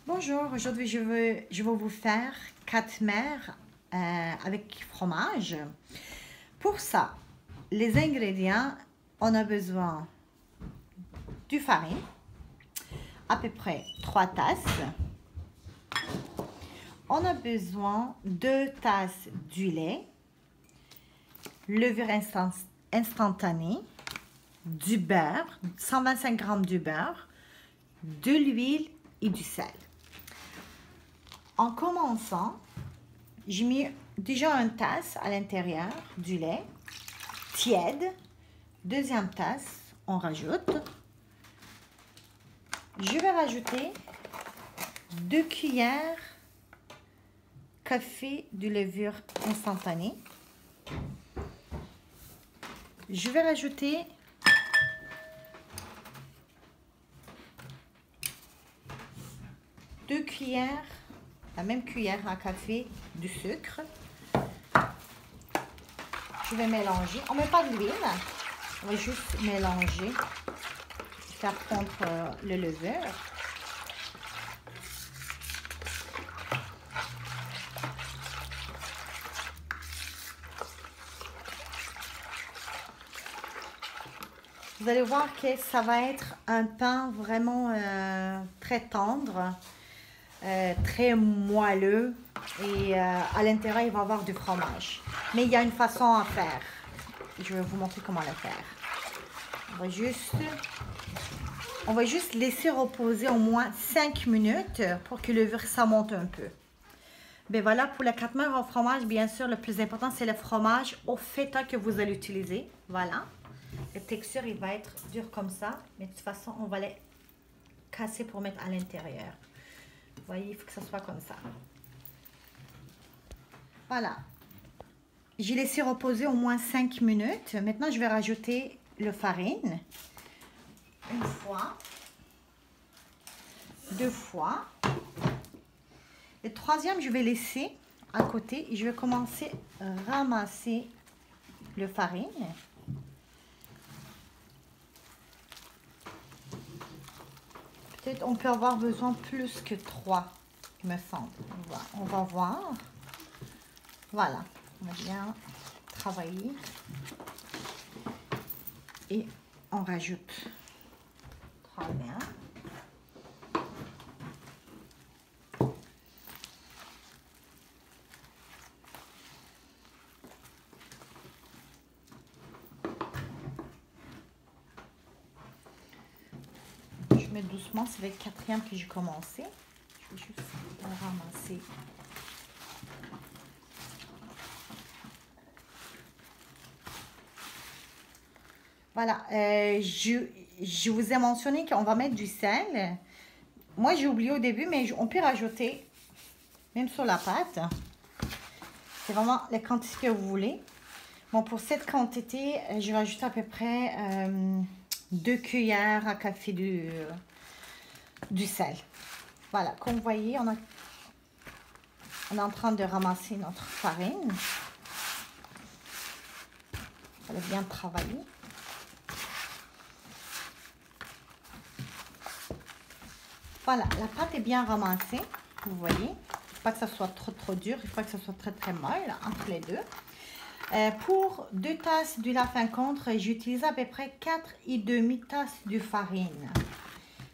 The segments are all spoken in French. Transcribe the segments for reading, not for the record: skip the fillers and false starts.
Bonjour, aujourd'hui je vais vous faire katmer avec fromage. Pour ça, les ingrédients, on a besoin du farine, à peu près 3 tasses. On a besoin 2 tasses du lait, levure instantanée, du beurre, 125 g de beurre, de l'huile et du sel. En commençant, j'ai mis déjà une tasse à l'intérieur du lait tiède. Deuxième tasse, on rajoute. Je vais rajouter 2 cuillères café de levure instantanée. Je vais rajouter 2 cuillères, la même cuillère à café de sucre. Je vais mélanger. On ne met pas de l'huile, on va juste mélanger, faire fondre le levure. Vous allez voir que ça va être un pain vraiment très tendre, très moelleux et à l'intérieur il va y avoir du fromage. Mais il y a une façon à faire. Je vais vous montrer comment le faire. On va juste laisser reposer au moins 5 minutes pour que le levure ça monte un peu. Ben voilà, pour le katmer au fromage, bien sûr, le plus important c'est le fromage au feta que vous allez utiliser. Voilà. La texture, il va être dur comme ça, mais de toute façon, on va les casser pour mettre à l'intérieur. Vous voyez, il faut que ça soit comme ça. Voilà. J'ai laissé reposer au moins 5 minutes. Maintenant, je vais rajouter le farine. Une fois. 2 fois. Le troisième, je vais laisser à côté. Et je vais commencer à ramasser le farine. Peut-être on peut avoir besoin plus que 3, il me semble. On va voir. Voilà, on va bien travailler. Et on rajoute 3 bien. Je mets doucement, c'est le quatrième que j'ai commencé. Je vais juste ramasser. Voilà, je vous ai mentionné qu'on va mettre du sel. Moi, j'ai oublié au début, mais on peut rajouter, même sur la pâte. C'est vraiment la quantité que vous voulez. Bon, pour cette quantité, je rajoute à peu près 2 cuillères à café du sel. Voilà, comme vous voyez, on est en train de ramasser notre farine. Elle est bien travaillée. Voilà, la pâte est bien ramassée, vous voyez. Il ne faut pas que ça soit trop dur, il faut que ça soit très molle entre les deux. Pour 2 tasses d'huile à fin contre, j'utilise à peu près 4,5 tasses de farine.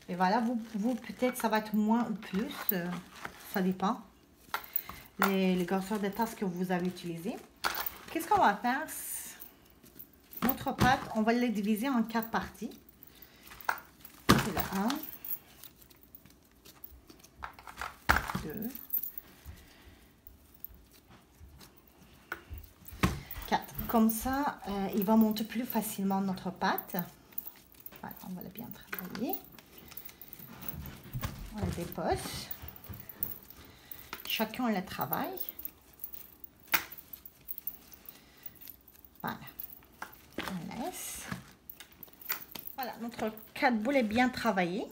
Et voilà, vous peut-être ça va être moins ou plus, ça dépend. Les grosseurs de tasses que vous avez utilisées. Qu'est-ce qu'on va faire? Notre pâte, on va les diviser en 4 parties. C'est le 1, 2, 4. Comme ça, il va monter plus facilement notre pâte. Voilà, on va la bien travailler. On la dépose. Chacun le travaille. Voilà. On laisse. Voilà, notre 4 boules est bien travaillé.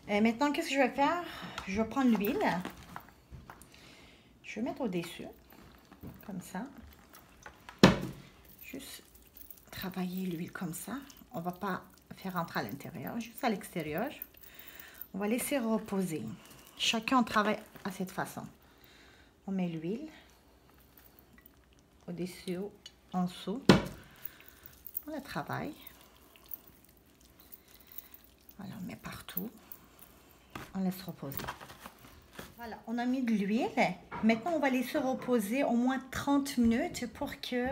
Et maintenant, qu'est-ce que je vais faire? Je vais prendre l'huile. Je vais mettre au-dessus. Comme ça. Juste travailler l'huile comme ça. On ne va pas faire rentrer à l'intérieur, juste à l'extérieur. On va laisser reposer. chacun on travaille à cette façon. On met l'huile au-dessus, en dessous. On la travaille. Voilà, on met partout. On laisse reposer. Voilà, on a mis de l'huile. Maintenant, on va laisser reposer au moins 30 minutes pour que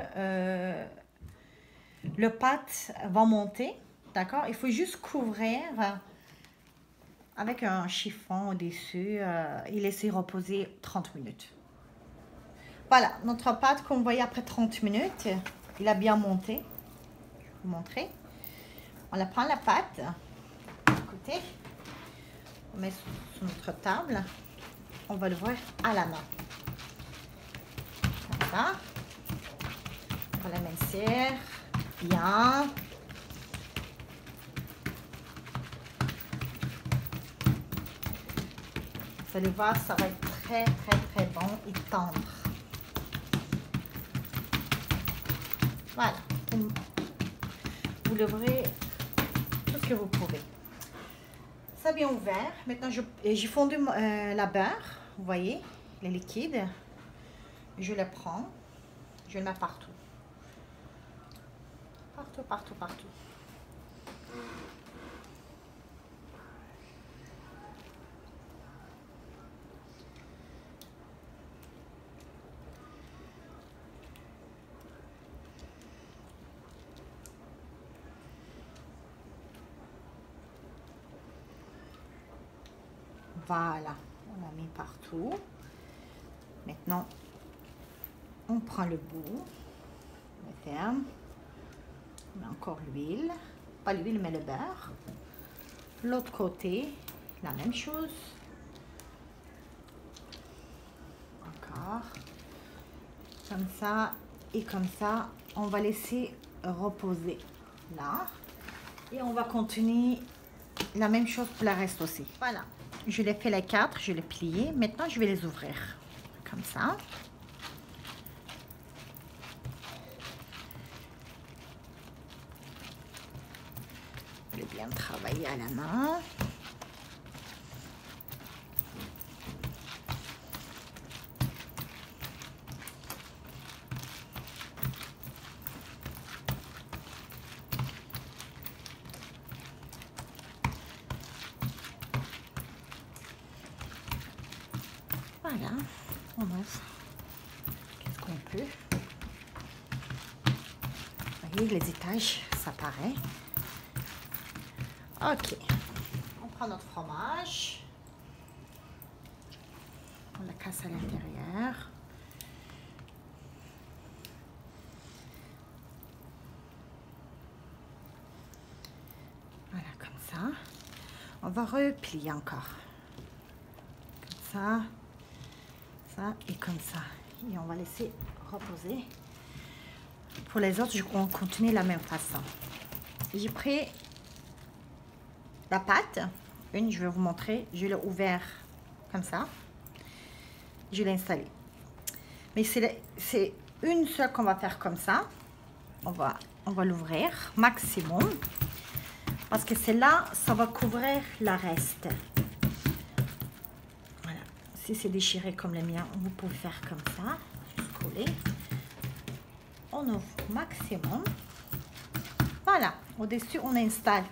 le pâte va monter. D'accord? Il faut juste couvrir avec un chiffon au-dessus et laisser reposer 30 minutes. Voilà, notre pâte, comme vous voyez, après 30 minutes, il a bien monté. Je vais vous montrer. On la prend la pâte. Écoutez, on met sur notre table. On va l'ouvrir à la main. Comme ça. On va l'amincir bien. Vous allez voir, ça va être très, très, très bon et tendre. Voilà. Vous l'ouvrez tout ce que vous pouvez. Ça bien ouvert. Maintenant, j'ai fondu la beurre. Vous voyez, le liquide. Je le prends. Je le mets partout. Partout, partout, partout. Voilà, on l'a mis partout. Maintenant, on prend le bout, on le ferme, on met encore l'huile, pas l'huile mais le beurre. L'autre côté, la même chose. Encore, comme ça et comme ça. On va laisser reposer là et on va continuer la même chose pour le reste aussi. Voilà. Je l'ai fait les 4, je l'ai plié. Maintenant, je vais les ouvrir. Comme ça. Je vais bien travailler à la main. Voilà, on ouvre. Qu'est-ce qu'on peut? Vous voyez, les étages, ça paraît. Ok. On prend notre fromage. On la casse à l'intérieur. Voilà, comme ça. On va replier encore. Comme ça. Ça et comme ça. Et on va laisser reposer. Pour les autres, je vais continuer la même façon. J'ai pris la pâte. Une, je vais vous montrer. Je l'ai ouvert comme ça. Je l'ai installée. Mais c'est une seule qu'on va faire comme ça. On va l'ouvrir maximum. Parce que c'est là, ça va couvrir le reste. Voilà. Si c'est déchiré comme le mien, vous pouvez faire comme ça. Juste coller. On ouvre maximum. Voilà. Au-dessus, on installe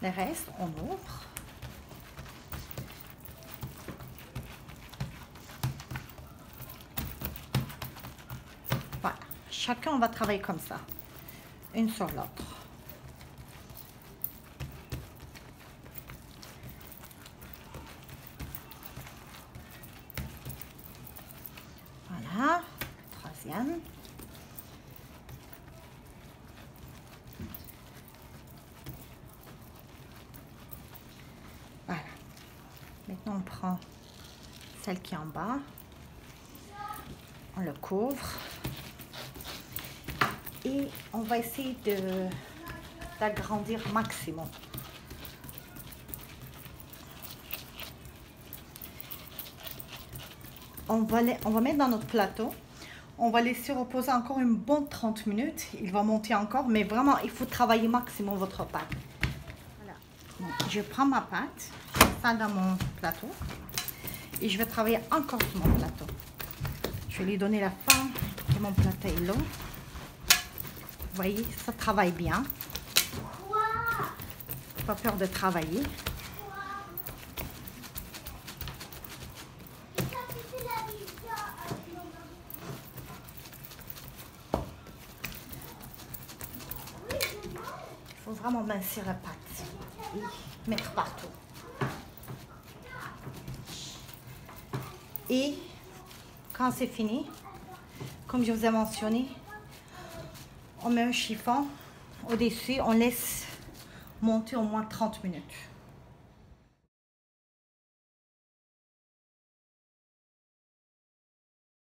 le reste. On ouvre. Voilà. Chacun, on va travailler comme ça. Une sur l'autre. Voilà. Troisième. Voilà. Maintenant, on prend celle qui est en bas. On le couvre. Et on va essayer d'agrandir maximum. On va mettre dans notre plateau. On va laisser reposer encore une bonne 30 minutes. Il va monter encore, mais vraiment, il faut travailler maximum votre pâte. Voilà. Donc, je prends ma pâte, je mets ça dans mon plateau. Et je vais travailler encore sur mon plateau. Je vais lui donner la forme de mon plateau est long. Vous voyez, ça travaille bien. Pas peur de travailler. Il faut vraiment mincir la pâte et mettre partout. Et quand c'est fini, comme je vous ai mentionné, on met un chiffon au-dessus, on laisse monter au moins 30 minutes.